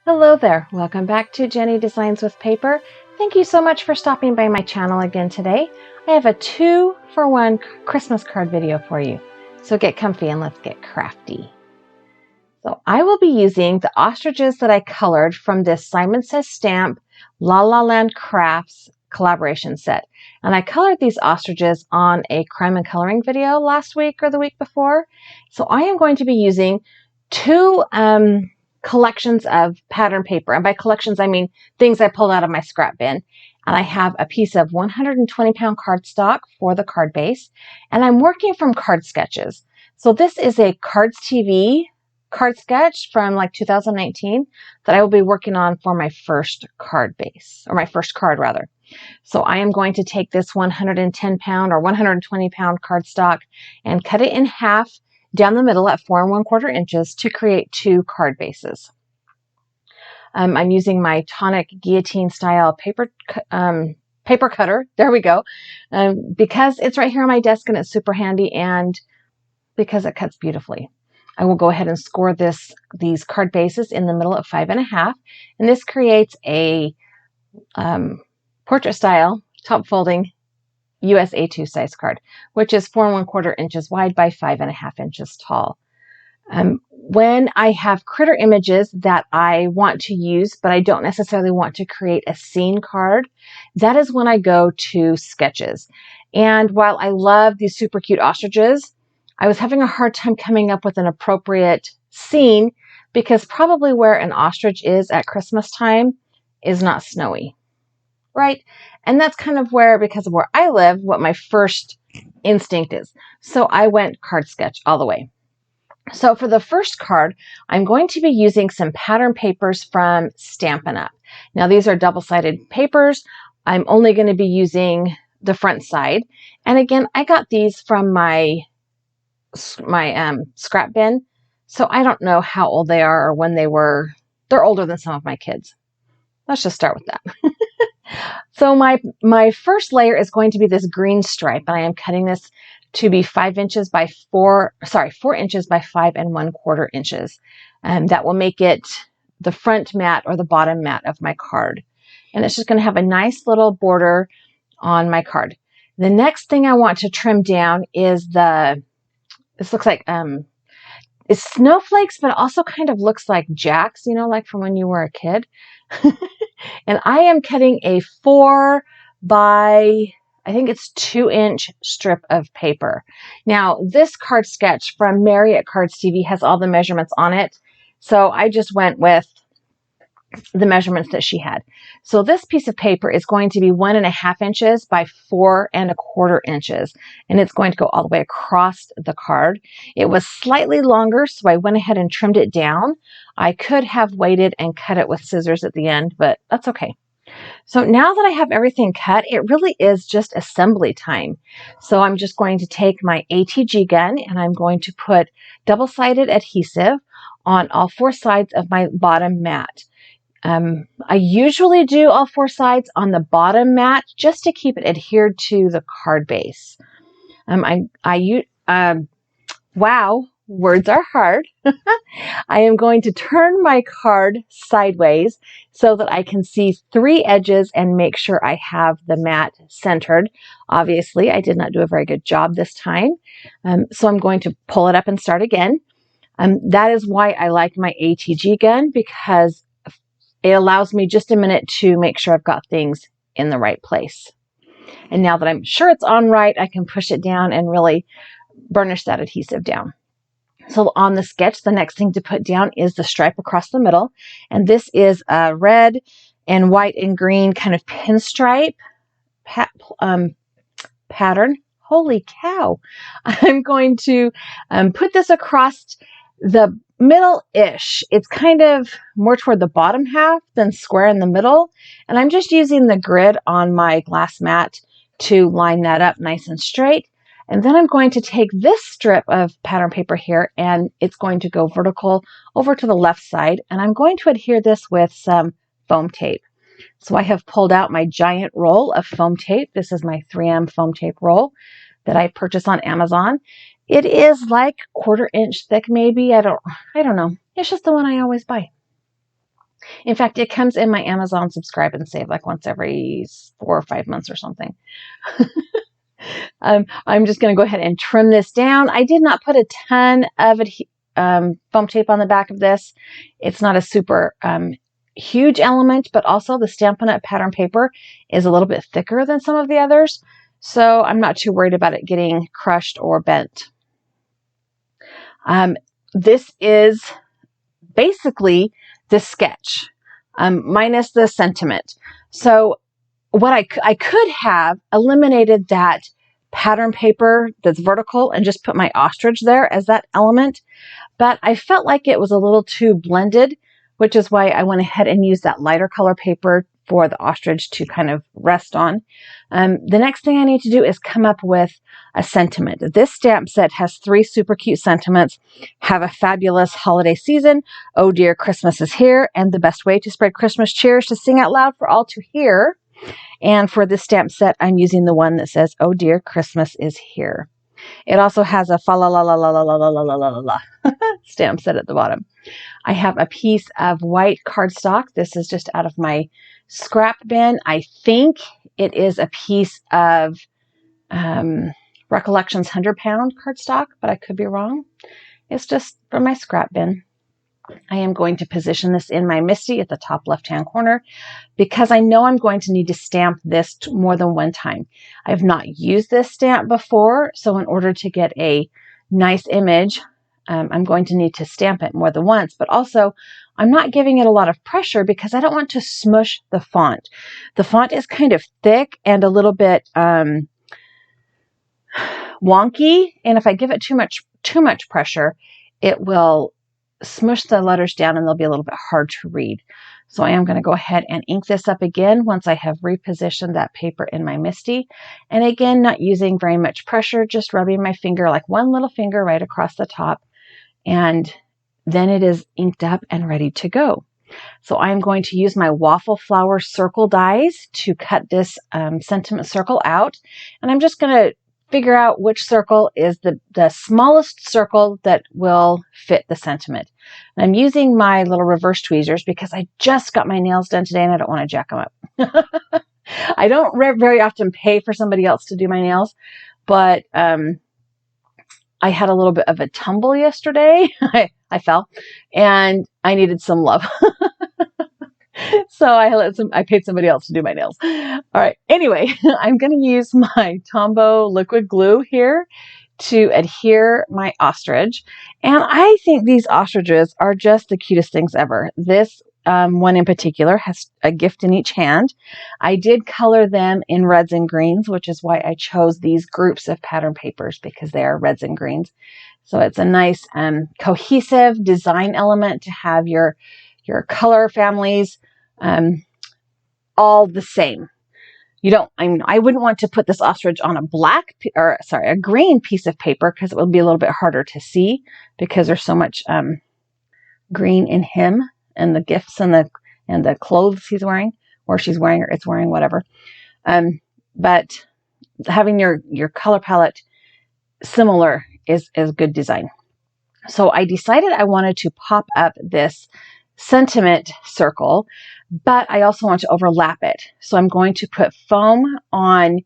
Hello there, welcome back to Jennie Designs with Paper. Thank you so much for stopping by my channel again today. I have a 2-for-1 Christmas card video for you. So get comfy and let's get crafty. So I will be using the ostriches that I colored from this Simon Says Stamp La La Land Crafts collaboration set. And I colored these ostriches on a crime and coloring video last week or the week before. So I am going to be using two collections of pattern paper. And by collections, I mean things I pulled out of my scrap bin. And I have a piece of 120-pound cardstock for the card base. And I'm working from card sketches. So this is a Cards TV card sketch from like 2019 that I will be working on for my first card base, or my first card rather. So I am going to take this 110-pound or 120-pound cardstock and cut it in half down the middle at 4 1/4 inches to create 2 card bases. I'm using my tonic guillotine style paper cutter. There we go. Because it's right here on my desk and it's super handy and because it cuts beautifully. I will go ahead and score these card bases in the middle at 5 1/2. And this creates a portrait style top folding US A2 size card, which is 4 1/4 inches wide by 5 1/2 inches tall. When I have critter images that I want to use, but I don't necessarily want to create a scene card, that is when I go to sketches. And while I love these super cute ostriches, I was having a hard time coming up with an appropriate scene because probably where an ostrich is at Christmas time is not snowy, right? And that's kind of where, because of where I live, what my first instinct is. So I went card sketch all the way. So for the first card, I'm going to be using some pattern papers from Stampin' Up. Now these are double-sided papers. I'm only going to be using the front side. And again, I got these from my scrap bin. So I don't know how old they are or when they were. They're older than some of my kids. Let's just start with that. So my first layer is going to be this green stripe, and I am cutting this to be 4 inches by 5 1/4 inches. And that will make it the front mat or the bottom mat of my card. And it's just going to have a nice little border on my card. The next thing I want to trim down is this looks like it's snowflakes, but it also kind of looks like jacks, you know, like from when you were a kid. And I am cutting a 4 by, I think it's 2-inch strip of paper. Now, this card sketch from Mary at Cards TV has all the measurements on it. So I just went with the measurements that she had. So this piece of paper is going to be 1 1/2 inches by 4 1/4 inches. And it's going to go all the way across the card. It was slightly longer, so I went ahead and trimmed it down. I could have waited and cut it with scissors at the end, but that's okay. So now that I have everything cut, it really is just assembly time. So I'm just going to take my ATG gun and I'm going to put double-sided adhesive on all 4 sides of my bottom mat. I usually do all 4 sides on the bottom mat just to keep it adhered to the card base. Wow, words are hard. I am going to turn my card sideways so that I can see 3 edges and make sure I have the mat centered. Obviously, I did not do a very good job this time. So I'm going to pull it up and start again. That is why I like my ATG gun, because it allows me just a minute to make sure I've got things in the right place. And now that I'm sure it's on right, I can push it down and really burnish that adhesive down. So on the sketch, the next thing to put down is the stripe across the middle. And this is a red and white and green kind of pinstripe pattern. Holy cow. I'm going to put this across the middle-ish. It's kind of more toward the bottom half than square in the middle. And I'm just using the grid on my glass mat to line that up nice and straight. And then I'm going to take this strip of pattern paper here and it's going to go vertical over to the left side. And I'm going to adhere this with some foam tape. So I have pulled out my giant roll of foam tape. This is my 3M foam tape roll that I purchased on Amazon. It is like 1/4 inch thick, maybe. I don't know. It's just the one I always buy. In fact, it comes in my Amazon Subscribe and Save like once every 4 or 5 months or something. I'm just going to go ahead and trim this down. I did not put a ton of foam tape on the back of this. It's not a super huge element, but also the Stampin' Up! Pattern paper is a little bit thicker than some of the others, so I'm not too worried about it getting crushed or bent. This is basically the sketch, minus the sentiment. So what I could have eliminated that pattern paper that's vertical and just put my ostrich there as that element, but I felt like it was a little too blended, which is why I went ahead and used that lighter color paper for the ostrich to kind of rest on. The next thing I need to do is come up with a sentiment. This stamp set has 3 super cute sentiments. Have a fabulous holiday season. Oh dear, Christmas is here. And the best way to spread Christmas cheer is to sing out loud for all to hear. And for this stamp set, I'm using the one that says, oh dear, Christmas is here. It also has a fa la la la la la la la la la la la stamp set at the bottom. I have a piece of white cardstock. This is just out of my scrap bin. I think it is a piece of Recollections 100-pound cardstock, but I could be wrong. It's just from my scrap bin. I am going to position this in my MISTI at the top left-hand corner because I know I'm going to need to stamp this more than one time. I've not used this stamp before, so in order to get a nice image, I'm going to need to stamp it more than once, but also I'm not giving it a lot of pressure because I don't want to smush the font. The font is kind of thick and a little bit wonky, and if I give it too much pressure, it will smush the letters down and they'll be a little bit hard to read. So I am going to go ahead and ink this up again once I have repositioned that paper in my MISTI. And again, not using very much pressure, just rubbing my finger, like one little finger right across the top. And then it is inked up and ready to go. So I'm going to use my waffle flower circle dies to cut this sentiment circle out. And I'm just going to figure out which circle is the smallest circle that will fit the sentiment. And I'm using my little reverse tweezers because I just got my nails done today and I don't want to jack them up. I don't very often pay for somebody else to do my nails, but I had a little bit of a tumble yesterday. I fell and I needed some love. So I paid somebody else to do my nails. All right. Anyway, I'm going to use my Tombow liquid glue here to adhere my ostrich. And I think these ostriches are just the cutest things ever. This one in particular has a gift in each hand. I did color them in reds and greens, which is why I chose these groups of pattern papers because they are reds and greens. So it's a nice cohesive design element to have your color families all the same. I wouldn't want to put this ostrich on a green piece of paper because it would be a little bit harder to see because there's so much green in him and the gifts and the clothes he's wearing or she's wearing or it's wearing, whatever. But having your color palette similar is good design. So I decided I wanted to pop up this sentiment circle, but I also want to overlap it. So I'm going to put foam on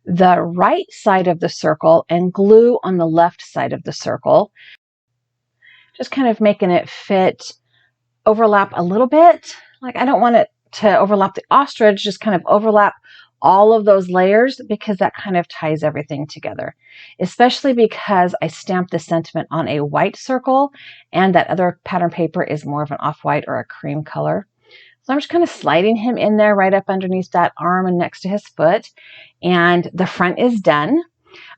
the right side of the circle and glue on the left side of the circle. Just kind of making it fit, overlap a little bit. Like I don't want it to overlap the ostrich, just kind of overlap all of those layers because that kind of ties everything together, especially because I stamped the sentiment on a white circle and that other pattern paper is more of an off-white or a cream color. So I'm just kind of sliding him in there right up underneath that arm and next to his foot, and the front is done.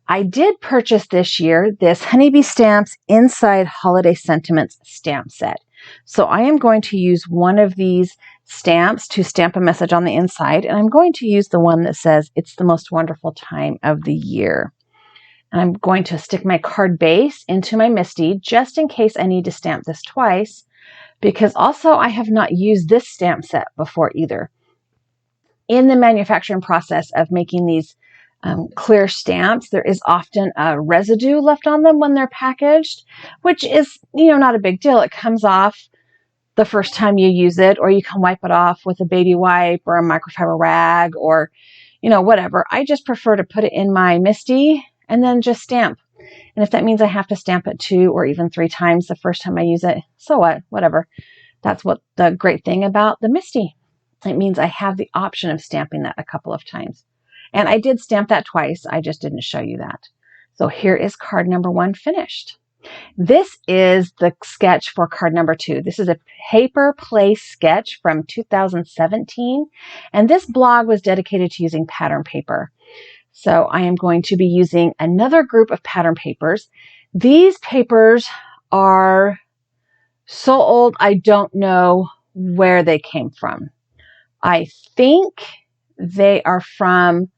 I did purchase this year this Honeybee Stamps Inside Holiday Sentiments stamp set. So I am going to use one of these stamps to stamp a message on the inside, and I'm going to use the one that says it's the most wonderful time of the year. And I'm going to stick my card base into my MISTI just in case I need to stamp this twice, because also I have not used this stamp set before either. In the manufacturing process of making these clear stamps, there is often a residue left on them when they're packaged, which is, not a big deal. It comes off the first time you use it, or you can wipe it off with a baby wipe or a microfiber rag or, whatever. I just prefer to put it in my MISTI and then just stamp. And if that means I have to stamp it 2 or even 3 times the first time I use it, so what? Whatever. That's what the great thing about the MISTI. It means I have the option of stamping that a couple of times. And I did stamp that twice. I just didn't show you that. So here is card number 1 finished. This is the sketch for card number 2. This is a paper place sketch from 2017. And this blog was dedicated to using pattern paper. So I am going to be using another group of pattern papers. These papers are so old, I don't know where they came from. I think they are from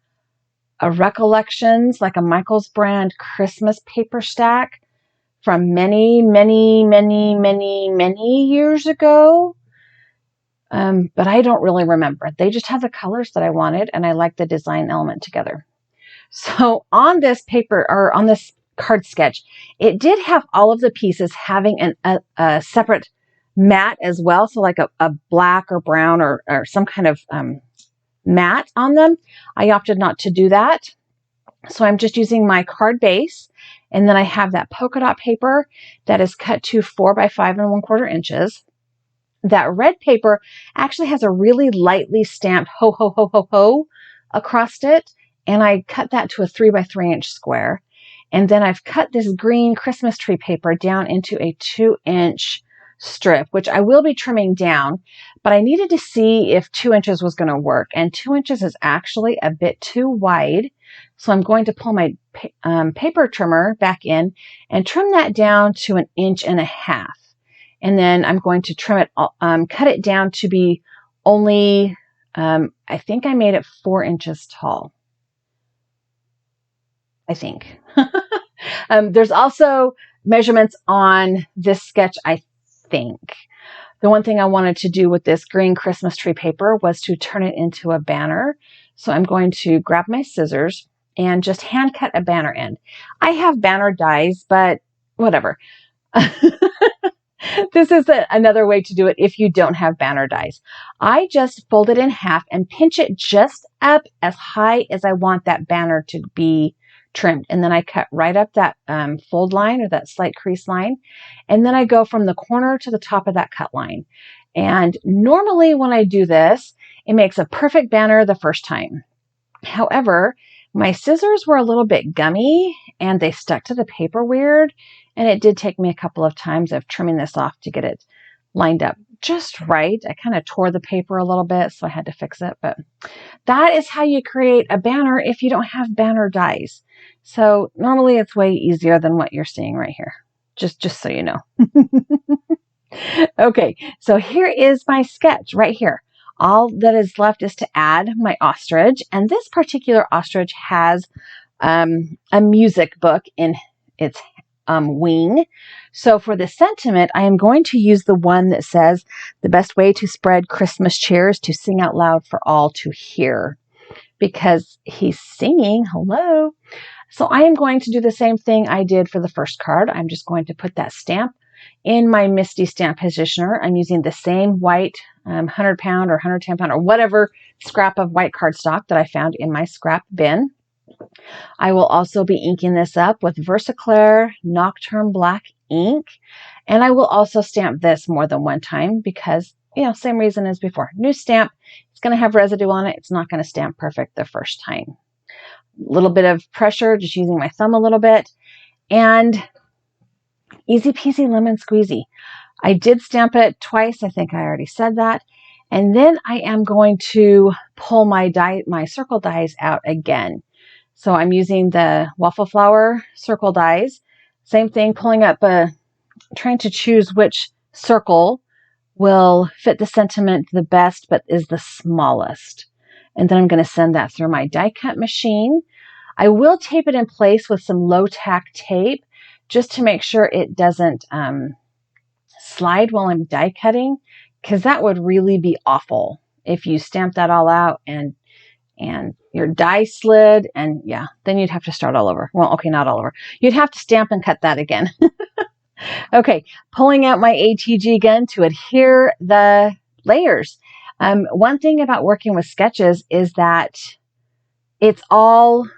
a Recollections, like a Michaels brand Christmas paper stack from many, many, many, many, many years ago. But I don't really remember. They just have the colors that I wanted, and I like the design element together. So on this paper, or on this card sketch, it did have all of the pieces having a separate mat as well. So like a black or brown or some kind of mat on them. I opted not to do that. So I'm just using my card base. And then I have that polka dot paper that is cut to 4 by 5 1/4 inches. That red paper actually has a really lightly stamped ho, ho, ho, ho, ho across it. And I cut that to a 3 by 3 inch square. And then I've cut this green Christmas tree paper down into a 2-inch strip, which I will be trimming down, but I needed to see if 2 inches was going to work. And 2 inches is actually a bit too wide. So I'm going to pull my paper trimmer back in and trim that down to 1.5 inches. And then I'm going to trim it, cut it down to be only, I think I made it 4 inches tall. I think. There's also measurements on this sketch, I think. The one thing I wanted to do with this green Christmas tree paper was to turn it into a banner. So I'm going to grab my scissors and just hand cut a banner end. I have banner dies, but whatever. This is another way to do it if you don't have banner dies. I just fold it in half and pinch it just up as high as I want that banner to be trimmed. And then I cut right up that fold line or that slight crease line. And then I go from the corner to the top of that cut line. And normally when I do this, it makes a perfect banner the first time. However, my scissors were a little bit gummy and they stuck to the paper weird. And it did take me a couple of times of trimming this off to get it lined up just right. I kind of tore the paper a little bit, so I had to fix it. But that is how you create a banner if you don't have banner dies. So normally it's way easier than what you're seeing right here, just so you know. Okay, so here is my sketch right here. All that is left is to add my ostrich, and this particular ostrich has a music book in its wing. So for the sentiment, I am going to use the one that says, "The best way to spread Christmas cheer is to sing out loud for all to hear," because he's singing, hello. So I am going to do the same thing I did for the first card. I'm just going to put that stamp in my MISTI stamp positioner. I'm using the same white 100-pound or 110-pound or whatever scrap of white cardstock that I found in my scrap bin. I will also be inking this up with Versaclear Nocturne Black ink. And I will also stamp this more than one time because, same reason as before. New stamp, it's going to have residue on it. It's not going to stamp perfect the first time. A little bit of pressure, just using my thumb a little bit. And easy peasy lemon squeezy. I did stamp it twice. I think I already said that. And then I am going to pull my circle dies out again. So I'm using the waffle flower circle dies. Same thing, pulling up, trying to choose which circle will fit the sentiment the best, but is the smallest. And then I'm going to send that through my die cut machine. I will tape it in place with some low tack tape just to make sure it doesn't slide while I'm die cutting, because that would really be awful if you stamp that all out and your die slid, and then you'd have to start all over. Well, okay, not all over. You'd have to stamp and cut that again. Okay, pulling out my ATG gun to adhere the layers. One thing about working with sketches is that it's all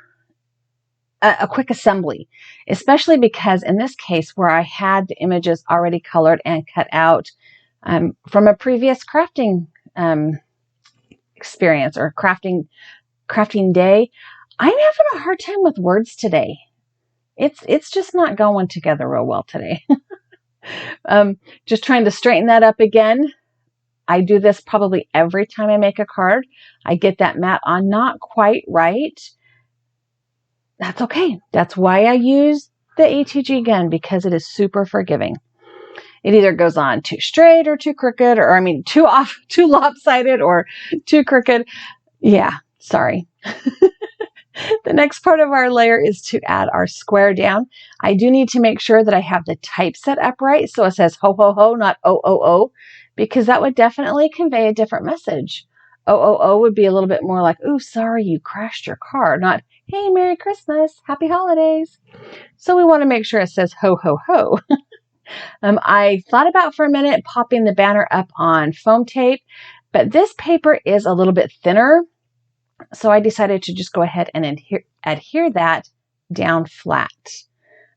a quick assembly, especially because in this case where I had the images already colored and cut out from a previous crafting experience or crafting day, I'm having a hard time with words today. It's just not going together real well today. Just trying to straighten that up again. I do this probably every time I make a card. I get that mat on not quite right. That's okay. That's why I use the ATG gun, because it is super forgiving. It either goes on too straight or too crooked, or I mean too off, too lopsided or too crooked. Yeah, sorry. The next part of our layer is to add our square down. I do need to make sure that I have the typeset upright so it says ho ho ho, not o o o, because that would definitely convey a different message. O o o would be a little bit more like, ooh, sorry you crashed your car, not hey, Merry Christmas, Happy Holidays. So we want to make sure it says ho ho ho. I thought about for a minute popping the banner up on foam tape, but this paper is a little bit thinner. So I decided to just go ahead and adhere that down flat.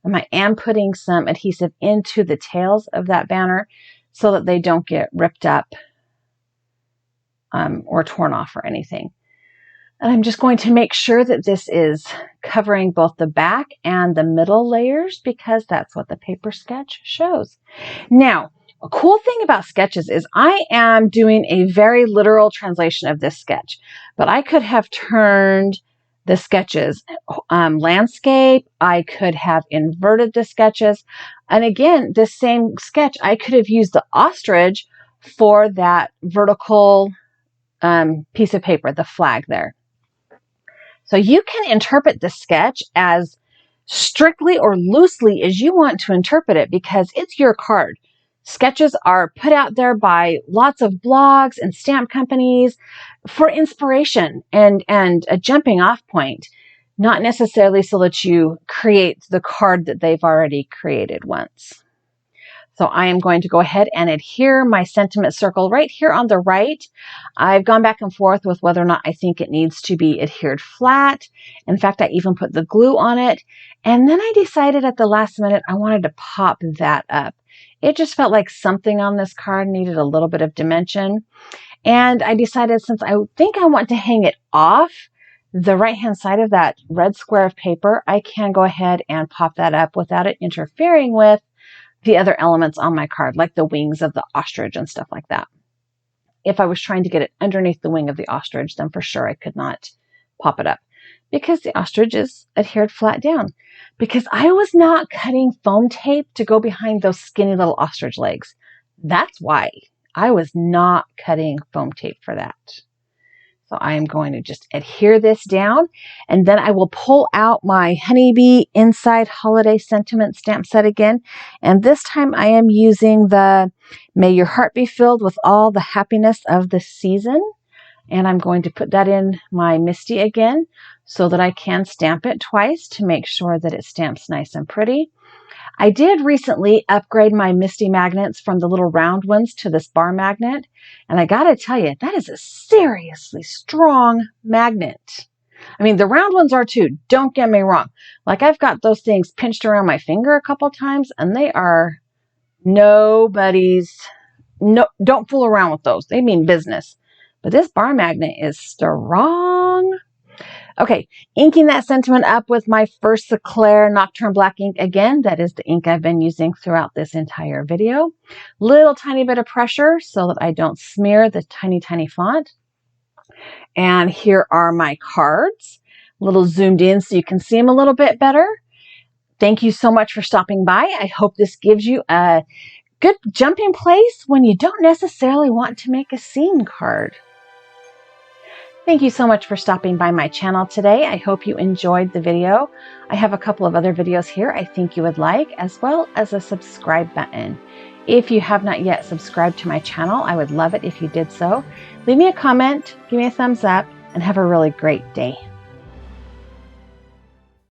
I am putting some adhesive into the tails of that banner so that they don't get ripped up or torn off or anything. And I'm just going to make sure that this is covering both the back and the middle layers, because that's what the paper sketch shows. Now, a cool thing about sketches is I am doing a very literal translation of this sketch, but I could have turned the sketches landscape. I could have inverted the sketches. And again, this same sketch, I could have used the ostrich for that vertical piece of paper, the flag there. So you can interpret the sketch as strictly or loosely as you want to interpret it, because it's your card. Sketches are put out there by lots of blogs and stamp companies for inspiration and a jumping off point, not necessarily so that you create the card that they've already created once. So I am going to go ahead and adhere my sentiment circle right here on the right. I've gone back and forth with whether or not I think it needs to be adhered flat. In fact, I even put the glue on it. And then I decided at the last minute I wanted to pop that up. It just felt like something on this card needed a little bit of dimension. And I decided, since I think I want to hang it off the right-hand side of that red square of paper, I can go ahead and pop that up without it interfering with the other elements on my card, like the wings of the ostrich and stuff like that. If I was trying to get it underneath the wing of the ostrich, then for sure I could not pop it up, because the ostrich is adhered flat down. Because I was not cutting foam tape to go behind those skinny little ostrich legs. That's why I was not cutting foam tape for that. So I am going to just adhere this down, and then I will pull out my Honeybee Inside Holiday Sentiment stamp set again. And this time I am using the May Your Heart Be Filled with All the Happiness of the Season. And I'm going to put that in my Misty again so that I can stamp it twice to make sure that it stamps nice and pretty. I did recently upgrade my Misty magnets from the little round ones to this bar magnet. And I got to tell you, that is a seriously strong magnet. I mean, the round ones are too, don't get me wrong. Like, I've got those things pinched around my finger a couple times, and they are nobody's, no, don't fool around with those. They mean business. But this bar magnet is strong. Okay, inking that sentiment up with my first Eclair Nocturne Black ink again. That is the ink I've been using throughout this entire video. Little tiny bit of pressure so that I don't smear the tiny, tiny font. And here are my cards, a little zoomed in so you can see them a little bit better. Thank you so much for stopping by. I hope this gives you a good jumping place when you don't necessarily want to make a scene card. Thank you so much for stopping by my channel today. I hope you enjoyed the video. I have a couple of other videos here I think you would like, as well as a subscribe button. If you have not yet subscribed to my channel, I would love it if you did so. Leave me a comment, give me a thumbs up, and have a really great day.